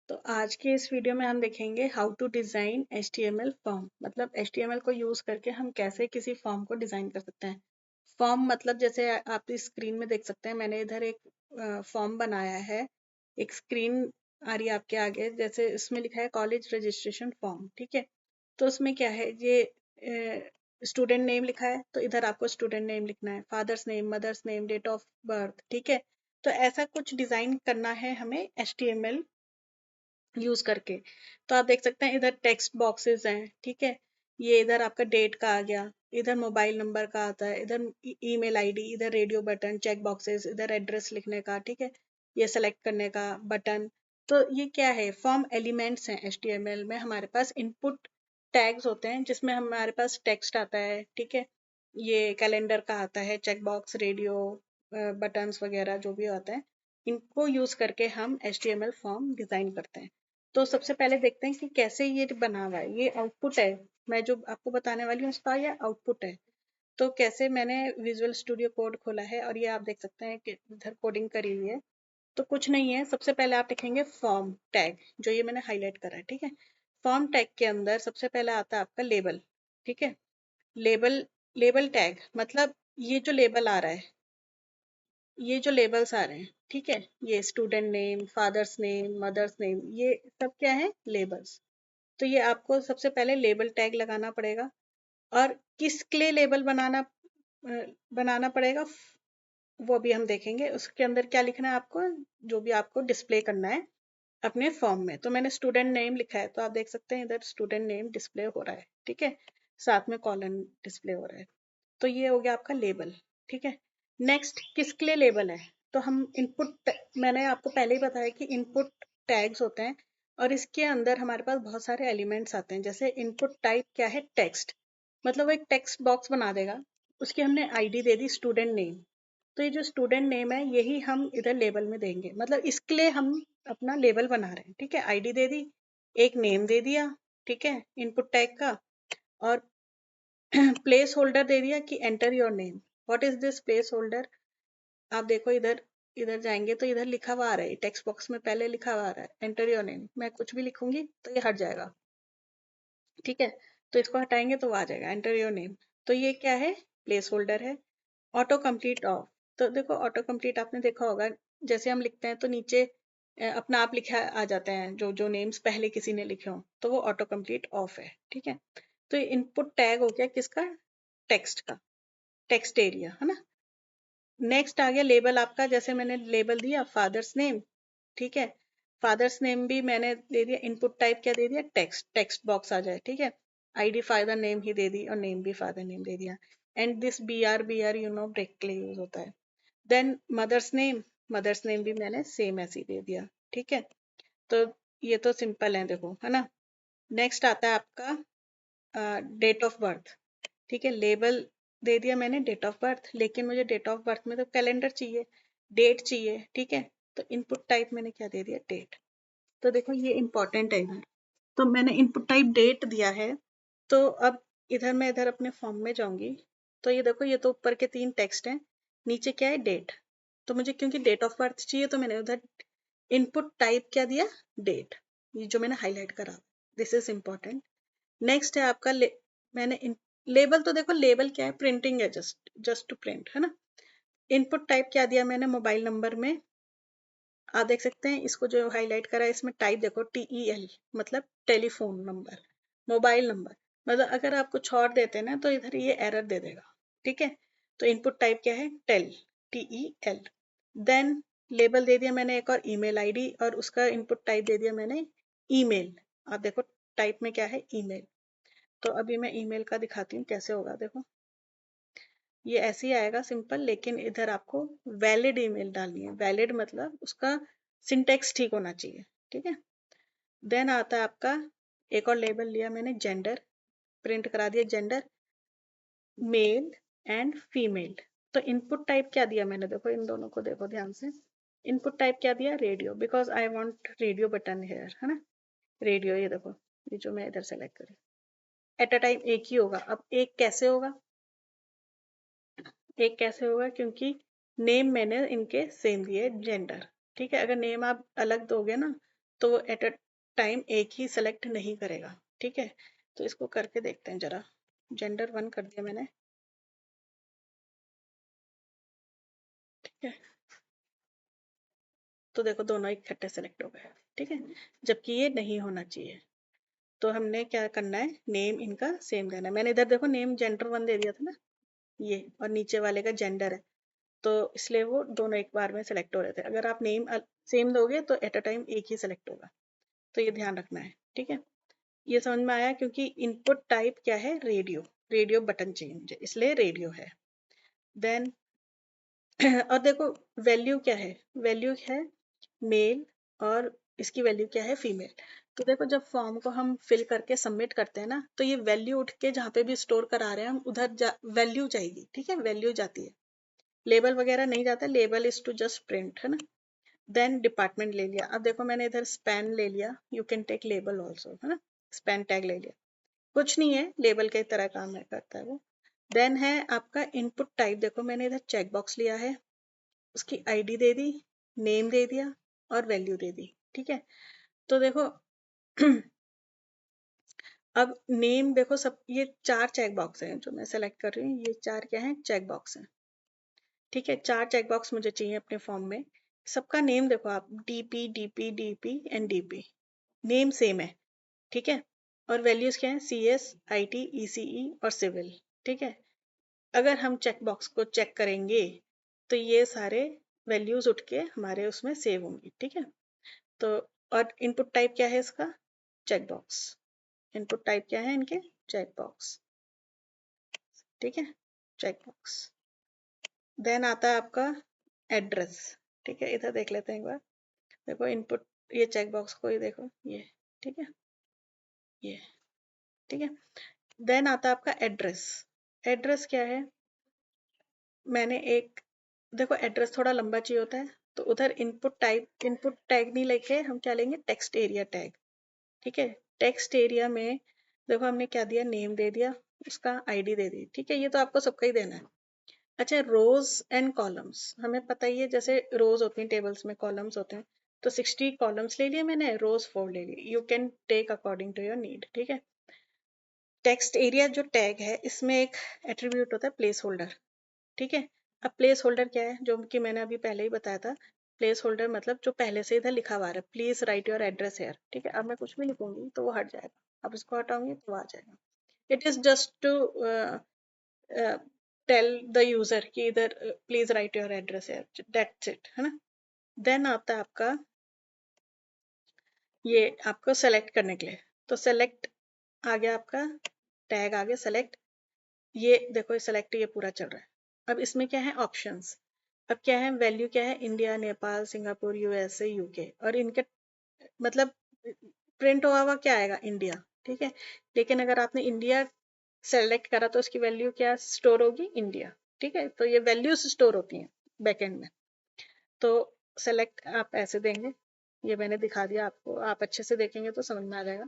तो आज के इस वीडियो में हम देखेंगे how to design HTML form. मतलब HTML को यूज करके हम कैसे किसी फॉर्म को डिजाइन कर सकते हैं। फॉर्म मतलब जैसे आप इस स्क्रीन में देख सकते हैं, मैंने इधर एक फॉर्म बनाया है। एक स्क्रीन आ रही है आपके आगे, जैसे इसमें लिखा है कॉलेज रजिस्ट्रेशन फॉर्म। ठीक है, तो उसमें क्या है, ये स्टूडेंट नेम लिखा है, तो इधर आपको स्टूडेंट नेम लिखना है, father's name, mother's name, date of birth. ठीक है, तो ऐसा कुछ डिजाइन करना है हमें HTML यूज करके। तो आप देख सकते हैं इधर टेक्स्ट बॉक्सेस हैं। ठीक है, ये इधर आपका डेट का आ गया, इधर मोबाइल नंबर का आता है, इधर ईमेल आईडी, इधर रेडियो बटन, चेक बॉक्सेस, इधर एड्रेस लिखने का। ठीक है, ये सेलेक्ट करने का बटन। तो ये क्या है, फॉर्म एलिमेंट्स हैं। HTML में हमारे पास इनपुट टैग्स होते हैं जिसमें हमारे पास टेक्स्ट आता है। ठीक है, ये कैलेंडर का आता है, चेक बॉक्स, रेडियो बटन्स वगैरह जो भी आता है, इनको यूज करके हम HTML फॉर्म डिजाइन करते हैं। तो सबसे पहले देखते हैं कि कैसे ये बना हुआ है। ये आउटपुट है, मैं जो आपको बताने वाली हूँ उसका ये आउटपुट है। तो कैसे, मैंने विजुअल स्टूडियो कोड खोला है और ये आप देख सकते हैं कि इधर कोडिंग करी हुई है। तो कुछ नहीं है, सबसे पहले आप लिखेंगे फॉर्म टैग, जो ये मैंने हाईलाइट करा है। ठीक है, फॉर्म टैग के अंदर सबसे पहले आता है आपका लेबल। ठीक है, लेबल, लेबल टैग मतलब ये जो लेबल आ रहा है, ये जो लेबल्स आ रहे हैं, ठीक है, ये student name, father's name, mother's name, ये सब क्या है, लेबल्स। तो ये आपको सबसे पहले लेबल टैग लगाना पड़ेगा। और किसके लिए लेबल बनाना पड़ेगा, वो भी हम देखेंगे। उसके अंदर क्या लिखना है आपको, जो भी आपको डिस्प्ले करना है अपने फॉर्म में। तो मैंने स्टूडेंट नेम लिखा है, तो आप देख सकते हैं इधर स्टूडेंट नेम डिस्प्ले हो रहा है। ठीक है, साथ में कॉलन डिस्प्ले हो रहा है। तो ये हो गया आपका लेबल। ठीक है, नेक्स्ट किसके लिए लेबल है, तो हम इनपुट, मैंने आपको पहले ही बताया कि इनपुट टैग्स होते हैं और इसके अंदर हमारे पास बहुत सारे एलिमेंट्स आते हैं। जैसे इनपुट टाइप क्या है, टेक्स्ट, मतलब वो एक टेक्स्ट बॉक्स बना देगा, उसकी हमने आईडी दे दी स्टूडेंट नेम। तो ये जो स्टूडेंट नेम है यही हम इधर लेबल में देंगे, मतलब इसके लिए हम अपना लेबल बना रहे हैं। ठीक है, आईडी दे दी, एक नेम दे दिया, ठीक है, इनपुट टैग का, और प्लेस होल्डर दे दिया कि enter your name. What is this place holder, आप देखो इधर, इधर जाएंगे तो इधर लिखा हुआ आ रहा है, टेक्स्ट बॉक्स में पहले लिखा हुआ आ रहा है एंटर योर नेम। मैं कुछ भी लिखूंगी तो ये हट जाएगा। ठीक है, तो इसको हटाएंगे तो वो आ जाएगा एंटर योर नेम। तो ये क्या है, प्लेस होल्डर है। ऑटो कंप्लीट ऑफ, तो देखो ऑटो कंप्लीट आपने देखा होगा, जैसे हम लिखते हैं तो नीचे अपना आप लिखा आ जाते हैं, जो जो नेम्स पहले किसी ने लिखे हों, तो वो ऑटो कंप्लीट ऑफ है। ठीक है, तो ये इनपुट टैग हो गया किसका, टेक्स्ट का, टेक्स्ट एरिया है ना। नेक्स्ट आ गया लेबल आपका, जैसे मैंने लेबल दिया फादर्स नेम। ठीक है, फादर्स नेम भी मैंने दे दिया, इनपुट टाइप क्या दे दिया, टेक्स्ट, टेक्स्ट बॉक्स आ जाए। ठीक है, आईडी फादर नेम ही दे दी और नेम भी फादर नेम दे दिया। And this B R you know break के लिए यूज होता है। Then mother's name, mother's name भी मैंने सेम ऐसे ही दे दिया। ठीक है, तो ये तो सिंपल है देखो, है ना। नेक्स्ट आता है आपका डेट ऑफ बर्थ। ठीक है, लेबल दे दिया मैंने डेट ऑफ बर्थ, लेकिन मुझे डेट ऑफ बर्थ में तो कैलेंडर चाहिए, डेट चाहिए। ठीक है, तो इनपुट टाइप मैंने क्या दे दिया, डेट। तो देखो ये इंपॉर्टेंट है इधर, तो मैंने इनपुट टाइप डेट दिया है। तो अब इधर मैं इधर अपने फॉर्म में जाऊंगी, तो ये देखो ये तो ऊपर के 3 टेक्स्ट हैं, नीचे क्या है, डेट। तो मुझे क्योंकि डेट ऑफ बर्थ चाहिए तो मैंने उधर इनपुट टाइप क्या दिया, डेट, ये जो मैंने हाईलाइट करा, दिस इज इम्पोर्टेंट। नेक्स्ट है आपका मैंने लेबल, तो देखो लेबल क्या है, प्रिंटिंग है, जस्ट जस्ट टू प्रिंट, है ना। इनपुट टाइप क्या दिया मैंने, मोबाइल नंबर में, आप देख सकते हैं इसको जो हाईलाइट करा है इसमें टाइप देखो, TEL, मतलब टेलीफोन नंबर, मोबाइल नंबर। मतलब अगर आप कुछ और देते हैं ना तो इधर ये एरर दे देगा। ठीक है, तो इनपुट टाइप क्या है, TEL। देन लेबल दे दिया मैंने एक और ईमेल आईडी, और उसका इनपुट टाइप दे दिया मैंने ईमेल। आप देखो टाइप में क्या है, ईमेल। तो अभी मैं ईमेल का दिखाती हूँ कैसे होगा, देखो ये ऐसे ही आएगा सिंपल, लेकिन इधर आपको वैलिड ईमेल डालनी है। वैलिड मतलब उसका सिंटेक्स ठीक होना चाहिए। ठीक है, देन आता है आपका एक और लेबल लिया मैंने, जेंडर, प्रिंट करा दिया जेंडर, मेल एंड फीमेल। तो इनपुट टाइप क्या दिया मैंने, देखो इन दोनों को देखो ध्यान से, इनपुट टाइप क्या दिया, radio, because I want radio button here, है ना। रेडियो, ये देखो, ये जो मैं इधर सेलेक्ट करी, एट अ टाइम एक ही होगा। अब एक कैसे होगा, एक कैसे होगा, क्योंकि नेम मैंने इनके सेम दिए, जेंडर। ठीक है, अगर नेम आप अलग दोगे ना तो वो एट अ टाइम एक ही सेलेक्ट नहीं करेगा। ठीक है, तो इसको करके देखते हैं जरा। जेंडर 1 कर दिया मैंने। ठीक है, तो देखो दोनों इकट्ठे सेलेक्ट हो गए। ठीक है, जबकि ये नहीं होना चाहिए। तो हमने क्या करना है, नेम इनका सेम देना है। मैंने इधर देखो नेम जेंडर 1 दे दिया था ना, ये, और नीचे वाले का जेंडर है, तो इसलिए वो दोनों एक बार में सेलेक्ट हो रहे थे। अगर आप नेम सेम दोगे तो एट अ टाइम एक ही सेलेक्ट होगा, तो ये ध्यान रखना है। ठीक है, ये समझ में आया, क्योंकि इनपुट टाइप क्या है, रेडियो, रेडियो बटन चाहिए मुझे, इसलिए रेडियो है। देन और देखो वैल्यू क्या है, वैल्यू है मेल, और इसकी वैल्यू क्या है, फीमेल। तो देखो जब फॉर्म को हम फिल करके सबमिट करते हैं ना, तो ये वैल्यू उठ के जहाँ पे भी स्टोर करा रहे हैं हम उधर वैल्यू जाएगी। ठीक है, वैल्यू जाती है, लेबल वगैरह नहीं जाता, label is to just print, है ना। देन डिपार्टमेंट ले लिया। अब देखो मैंने इधर स्पैन ले लिया, you can take label also, है ना। स्पैन टैग ले लिया, कुछ नहीं है, लेबल के तरह काम है, करता है वो। देन है आपका इनपुट टाइप। देखो मैंने इधर चेक बॉक्स लिया है, उसकी आईडी दे दी, नेम दे दिया, और वैल्यू दे दी। ठीक है, तो देखो अब नेम देखो, सब ये 4 चेक बॉक्स हैं जो मैं सेलेक्ट कर रही हूँ, ये 4 क्या हैं, चेक बॉक्स हैं। ठीक है, 4 चेक बॉक्स मुझे चाहिए अपने फॉर्म में। सबका नेम देखो आप, DP DP DP and DP, name same है। ठीक है, और वैल्यूज क्या है, सीएस, आईटी, ईसीई और सिविल। ठीक है, अगर हम चेक बॉक्स को चेक करेंगे तो ये सारे वैल्यूज उठ के हमारे उसमें सेव होंगी। ठीक है, तो और इनपुट टाइप क्या है इसका, चेक बॉक्स। इनपुट टाइप क्या है इनके, चेक बॉक्स। ठीक है, चेक बॉक्स। देन आता है आपका एड्रेस। ठीक है, इधर देख लेते हैं एक बार। देखो इनपुट, ये चेक बॉक्स को ही देखो, ये। ठीक है, ये। ठीक है, देन आता है आपका एड्रेस। एड्रेस क्या है, मैंने एक, देखो एड्रेस थोड़ा लंबा चाहिए होता है, तो उधर इनपुट टाइप, इनपुट टैग नहीं लेके हम क्या लेंगे, टेक्स्ट एरिया टैग। ठीक है, टेक्स्ट एरिया में देखो हमने क्या दिया, नेम दे दिया, उसका आईडी दे दी। ठीक है, ये तो आपको सबका ही देना है। अच्छा, रोज एंड कॉलम्स हमें पता ही है, जैसे रोज होती हैं टेबल्स में, कॉलम्स होते हैं, तो 60 कॉलम्स ले लिए मैंने, रोज 4 ले लिए। You can take according to your need. ठीक है, टेक्स्ट एरिया जो टैग है, इसमें एक एट्रीब्यूट होता है प्लेस होल्डर। ठीक है, अब प्लेस होल्डर क्या है, जो कि मैंने अभी पहले ही बताया था। प्लेस होल्डर मतलब जो पहले से इधर लिखा हुआ है, please write your address here. ठीक है, अब मैं कुछ भी लिखूंगी तो वो हट जाएगा, अब इसको हटाऊंगी तो वो आ जाएगा। It is just to tell the user कि इधर please write your address here, that's it, है ना। देन आता है आपका, ये आपको सेलेक्ट करने के लिए, तो सेलेक्ट आ गया आपका, टैग आ गया सेलेक्ट। ये देखो सेलेक्ट, ये पूरा चल रहा है। अब इसमें क्या है, ऑप्शंस। अब क्या है, वैल्यू क्या है, India, Nepal, Singapore, USA, UK, और इनके मतलब प्रिंट हुआ हुआ क्या आएगा, इंडिया। ठीक है, लेकिन अगर आपने इंडिया सेलेक्ट करा तो उसकी वैल्यू क्या स्टोर होगी, इंडिया। ठीक है, तो ये वैल्यूज स्टोर होती हैं बैकएंड में। तो सेलेक्ट आप ऐसे देंगे, ये मैंने दिखा दिया आपको, आप अच्छे से देखेंगे तो समझ में आ जाएगा।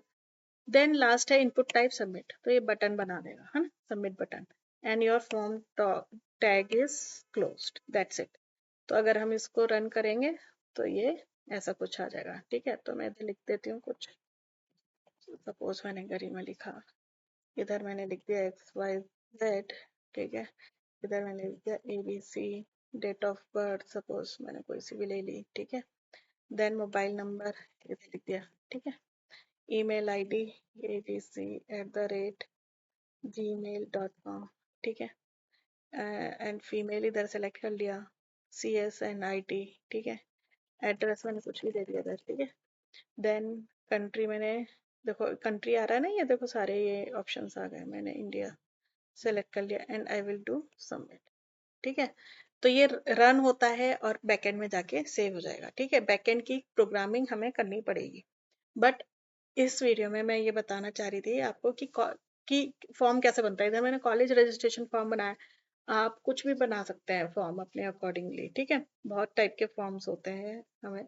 देन लास्ट है इनपुट टाइप सबमिट, तो ये बटन बना देगा, है ना, submit button. And your form tag is closed, that's it. तो अगर हम इसको रन करेंगे तो ये ऐसा कुछ आ जाएगा। ठीक है, तो मैं इधर लिख देती हूँ कुछ, सपोज मैंने गरिमा लिखा, इधर मैंने लिख दिया XYZ। ठीक है, इधर मैंने लिख दिया ABC, date of birth suppose मैंने कोई सी भी ले ली। ठीक है, देन मोबाइल नंबर इधर लिख दिया। ठीक है, ईमेल आईडी abc@gmail.com। ठीक है, एंड फीमेल इधर सेलेक्ट कर लिया, CS एंड IT। ठीक है, एड्रेस मैंने कुछ भी दे दिया था। ठीक है, देन कंट्री मैंने, देखो कंट्री आ रहा है ना, ये देखो सारे ये ऑप्शंस आ गए, मैंने इंडिया सेलेक्ट कर लिया and I will do submit. ठीक है, तो ये रन होता है और बैकएंड में जाके सेव हो जाएगा। ठीक है, बैकएंड की प्रोग्रामिंग हमें करनी पड़ेगी, बट इस वीडियो में मैं ये बताना चाह रही थी आपको कि फॉर्म कैसे बनता है। इधर मैंने कॉलेज रजिस्ट्रेशन फॉर्म बनाया, आप कुछ भी बना सकते हैं फॉर्म अपने अकॉर्डिंगली। ठीक है, बहुत टाइप के फॉर्म्स होते हैं हमें,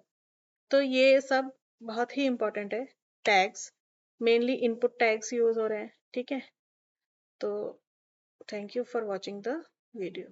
तो ये सब बहुत ही इंपॉर्टेंट है। Tags, mainly input tags use हो रहे हैं। ठीक है, तो thank you for watching the video.